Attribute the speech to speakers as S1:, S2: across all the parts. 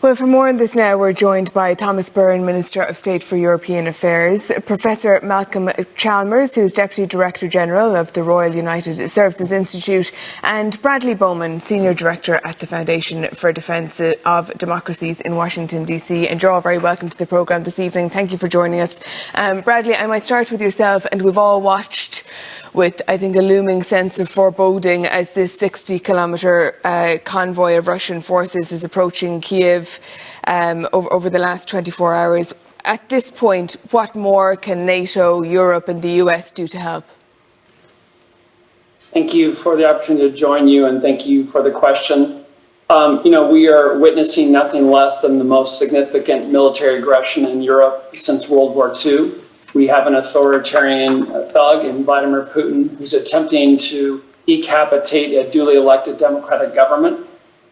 S1: Well, for more on this now, we're joined by Thomas Byrne, Minister of State for European Affairs, Professor Malcolm Chalmers, who's Deputy Director General of the Royal United Services Institute, and Bradley Bowman, Senior Director at the Foundation for Defence of Democracies in Washington, D.C. And you're all very welcome to the programme this evening. Thank you for joining us. Bradley, I might start with yourself, and we've all watched with, I think, a looming sense of foreboding as this 60-kilometre convoy of Russian forces is approaching Kiev over the last 24 hours. At this point, what more can NATO, Europe and the US do to help?
S2: Thank you for the opportunity to join you, and thank you for the question. We are witnessing nothing less than the most significant military aggression in Europe since World War II. We have an authoritarian thug in Vladimir Putin who's attempting to decapitate a duly elected democratic government.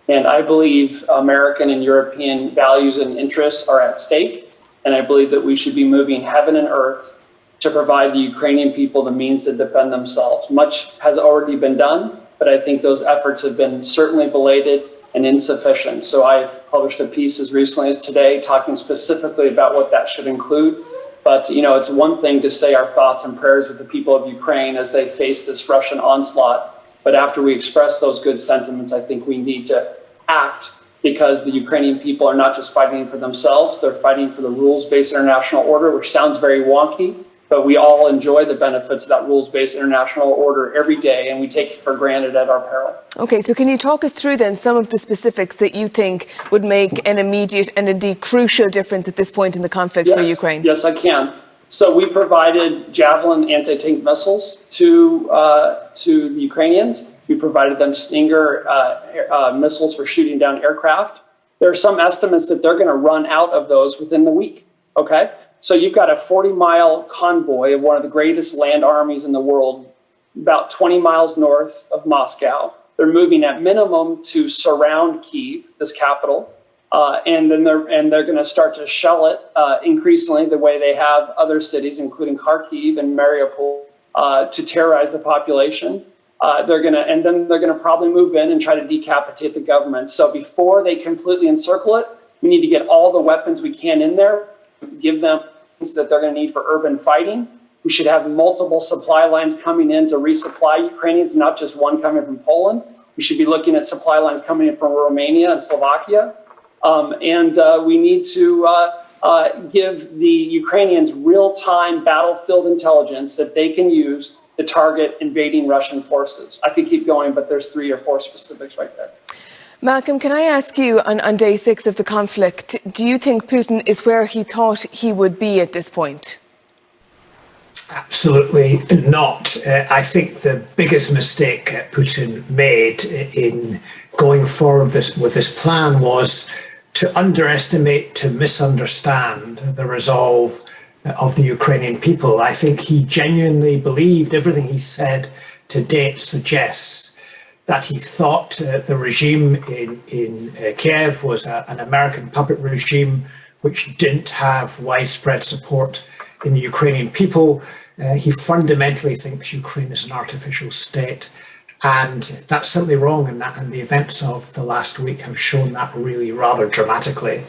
S2: And I believe American and European values and interests are at stake. And I believe that we should be moving heaven and earth to provide the Ukrainian people the means to defend themselves. Much has already been done, but I think those efforts have been certainly belated and insufficient. So I've published a piece as recently as today talking specifically about what that should include. But, it's one thing to say our thoughts and prayers with the people of Ukraine as they face this Russian onslaught. But after we express those good sentiments, I think we need to act, because the Ukrainian people are not just fighting for themselves, they're fighting for the rules-based international order, which sounds very wonky, but we all enjoy the benefits of that rules-based international order every day, and we take it for granted at our peril.
S1: Okay, so can you talk us through then some of the specifics that you think would make an immediate and indeed crucial difference at this point in the conflict for Ukraine?
S2: Yes, I can. So we provided Javelin anti-tank missiles to the Ukrainians. We provided them Stinger missiles for shooting down aircraft. There are some estimates that they're going to run out of those within the week. Okay, so you've got a 40-mile convoy of one of the greatest land armies in the world, about 20 miles north of Moscow. They're moving at minimum to surround Kyiv, this capital, and then they're going to start to shell it increasingly the way they have other cities, including Kharkiv and Mariupol, to terrorize the population. They're going to probably move in and try to decapitate the government. So before they completely encircle it, we need to get all the weapons we can in there, give them things that they're going to need for urban fighting. We should have multiple supply lines coming in to resupply Ukrainians, not just one coming from Poland. We should be looking at supply lines coming in from Romania and Slovakia. We need to give the Ukrainians real-time battlefield intelligence that they can use to target invading Russian forces. I could keep going, but there's 3 or 4 specifics right there.
S1: Malcolm, can I ask you, on day 6 of the conflict, do you think Putin is where he thought he would be at this point?
S3: Absolutely not. I think the biggest mistake Putin made in going forward with this plan was to underestimate, to misunderstand the resolve of the Ukrainian people. I think he genuinely believed everything he said to date suggests that he thought the regime in Kiev was an American puppet regime which didn't have widespread support in the Ukrainian people. He fundamentally thinks Ukraine is an artificial state, and that's simply wrong, and the events of the last week have shown that really rather dramatically.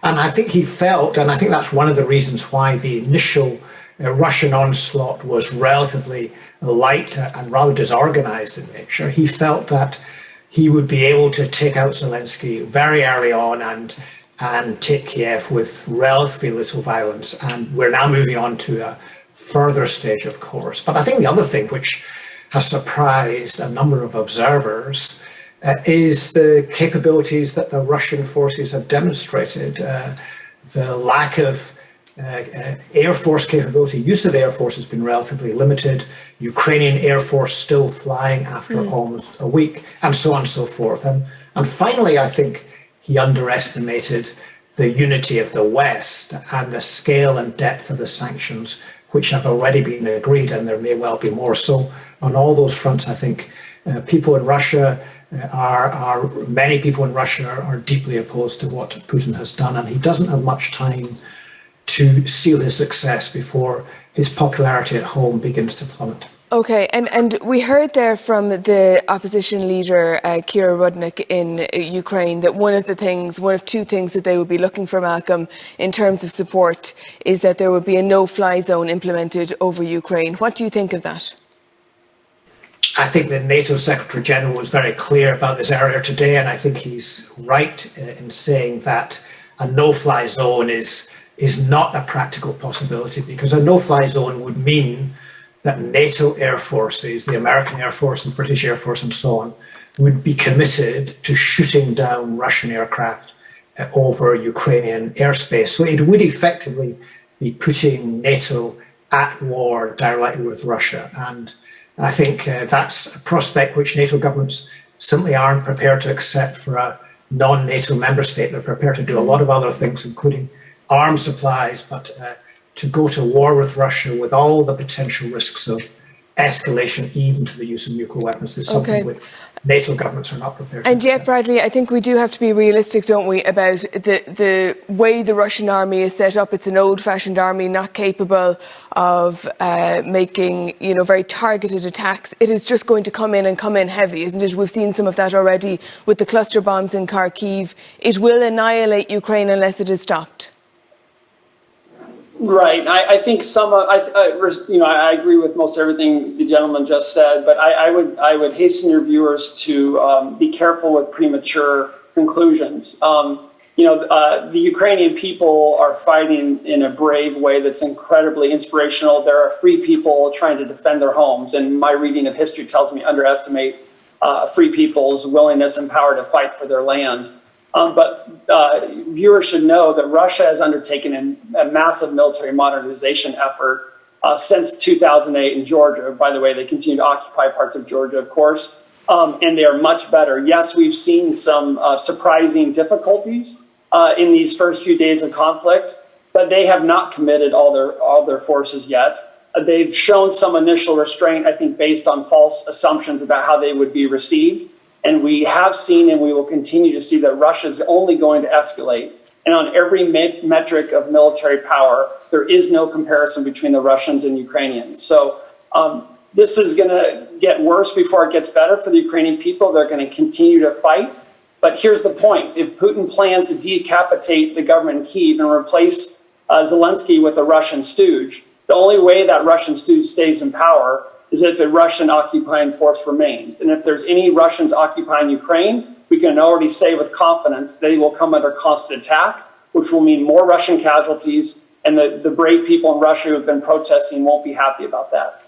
S3: And I think he felt, and I think that's one of the reasons why the initial Russian onslaught was relatively light and rather disorganized in nature. He felt that he would be able to take out Zelensky very early on and take Kiev with relatively little violence. And we're now moving on to a further stage, of course. But I think the other thing which has surprised a number of observers is the capabilities that the Russian forces have demonstrated. The lack of Air Force capability, use of the Air Force has been relatively limited. Ukrainian Air Force still flying after almost a week, and so on and so forth. And finally, I think he underestimated the unity of the West and the scale and depth of the sanctions which have already been agreed, and there may well be more. So on all those fronts, I think people in Russia many people in Russia are deeply opposed to what Putin has done, and he doesn't have much time to seal his success before his popularity at home begins to plummet.
S1: Okay, and we heard there from the opposition leader, Kira Rudnick in Ukraine, that one of two things that they would be looking for, Malcolm, in terms of support, is that there would be a no-fly zone implemented over Ukraine. What do you think of that?
S3: I think the NATO Secretary General was very clear about this earlier today, and I think he's right in saying that a no-fly zone is not a practical possibility, because a no-fly zone would mean that NATO air forces, the American Air Force and British Air Force and so on, would be committed to shooting down Russian aircraft over Ukrainian airspace. So it would effectively be putting NATO at war directly with Russia. And I think that's a prospect which NATO governments simply aren't prepared to accept for a non-NATO member state. They're prepared to do a lot of other things, including arms supplies, but to go to war with Russia with all the potential risks of escalation, even to the use of nuclear weapons, is something which NATO governments are not prepared to accept.
S1: And yet, Bradley, I think we do have to be realistic, don't we, about the way the Russian army is set up. It's an old-fashioned army, not capable of making, very targeted attacks. It is just going to come in heavy, isn't it? We've seen some of that already with the cluster bombs in Kharkiv. It will annihilate Ukraine unless it is stopped.
S2: Right. I think I agree with most everything the gentleman just said, but I would hasten your viewers to be careful with premature conclusions. The Ukrainian people are fighting in a brave way that's incredibly inspirational. There are free people trying to defend their homes, and my reading of history tells me underestimate free people's willingness and power to fight for their land. But viewers should know that Russia has undertaken a massive military modernization effort since 2008 in Georgia. By the way, they continue to occupy parts of Georgia, of course, and they are much better. Yes, we've seen some surprising difficulties in these first few days of conflict, but they have not committed all their forces yet. They've shown some initial restraint, I think, based on false assumptions about how they would be received. And we have seen, and we will continue to see, that Russia is only going to escalate. And on every metric of military power, there is no comparison between the Russians and Ukrainians. So this is going to get worse before it gets better for the Ukrainian people. They're going to continue to fight. But here's the point. If Putin plans to decapitate the government in Kyiv and replace Zelensky with a Russian stooge, the only way that Russian stooge stays in power is if a Russian occupying force remains. And if there's any Russians occupying Ukraine, we can already say with confidence they will come under constant attack, which will mean more Russian casualties, and the brave people in Russia who have been protesting won't be happy about that.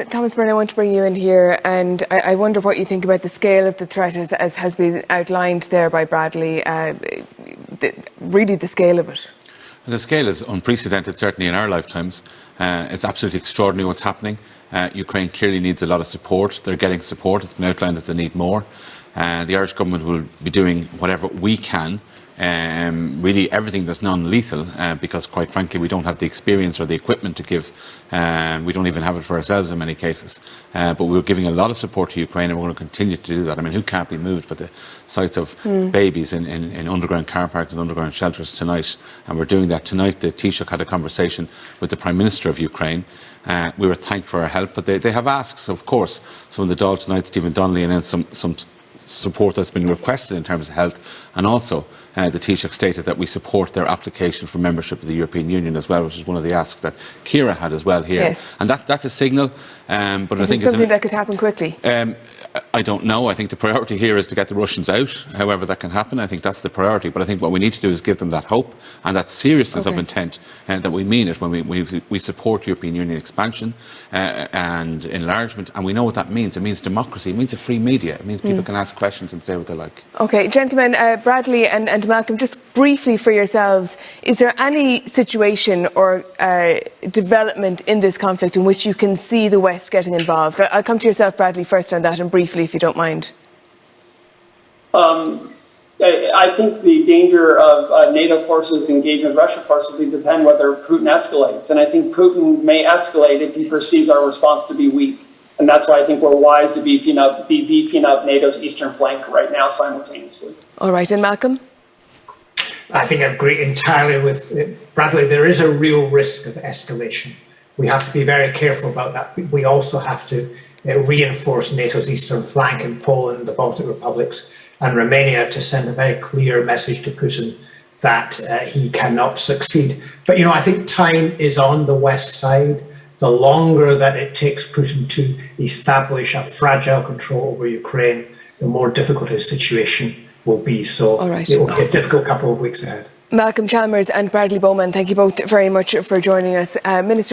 S1: Thomas Byrne, I want to bring you in here, and I wonder what you think about the scale of the threat as has been outlined there by Bradley, really the scale of it.
S4: The scale is unprecedented, certainly in our lifetimes. It's absolutely extraordinary what's happening. Ukraine clearly needs a lot of support. They're getting support. It's been outlined that they need more. The Irish government will be doing whatever we can, really everything that's non-lethal, because quite frankly we don't have the experience or the equipment to give. We don't even have it for ourselves in many cases. But we're giving a lot of support to Ukraine, and we're going to continue to do that. I mean, who can't be moved by the sights of babies in underground car parks and underground shelters tonight? And we're doing that tonight. The Taoiseach had a conversation with the Prime Minister of Ukraine. We were thanked for our help, but they have asks, of course. So in the Dáil tonight, Stephen Donnelly announced some support that's been requested in terms of health, and also the Taoiseach stated that we support their application for membership of the European Union as well, which is one of the asks that Kira had as well here.
S1: Yes.
S4: And that's a signal. But
S1: I think it's something that could happen quickly.
S4: I don't know. I think the priority here is to get the Russians out, however that can happen. I think that's the priority. But I think what we need to do is give them that hope and that seriousness of intent, and that we mean it when we support European Union expansion and enlargement. And we know what that means. It means democracy. It means a free media. It means people can ask questions and say what they like.
S1: OK, gentlemen, Bradley and Malcolm, just briefly for yourselves, is there any situation or development in this conflict in which you can see the West getting involved? I'll come to yourself, Bradley, first on that, and briefly, if you don't mind.
S2: I think the danger of NATO forces engaging with Russian forces will depend whether Putin escalates. And I think Putin may escalate if he perceives our response to be weak. And that's why I think we're wise to be beefing up NATO's eastern flank right now simultaneously.
S1: All right, and Malcolm?
S3: I think I agree entirely with Bradley. There is a real risk of escalation. we have to be very careful about that. We also have to reinforce NATO's eastern flank in Poland, the Baltic republics and Romania to send a very clear message to Putin that he cannot succeed. But, you know, I think time is on the West side. The longer that it takes Putin to establish a fragile control over Ukraine, the more difficult his situation will be. So it will be a difficult couple of weeks ahead.
S1: Malcolm Chalmers and Bradley Bowman, thank you both very much for joining us. Minister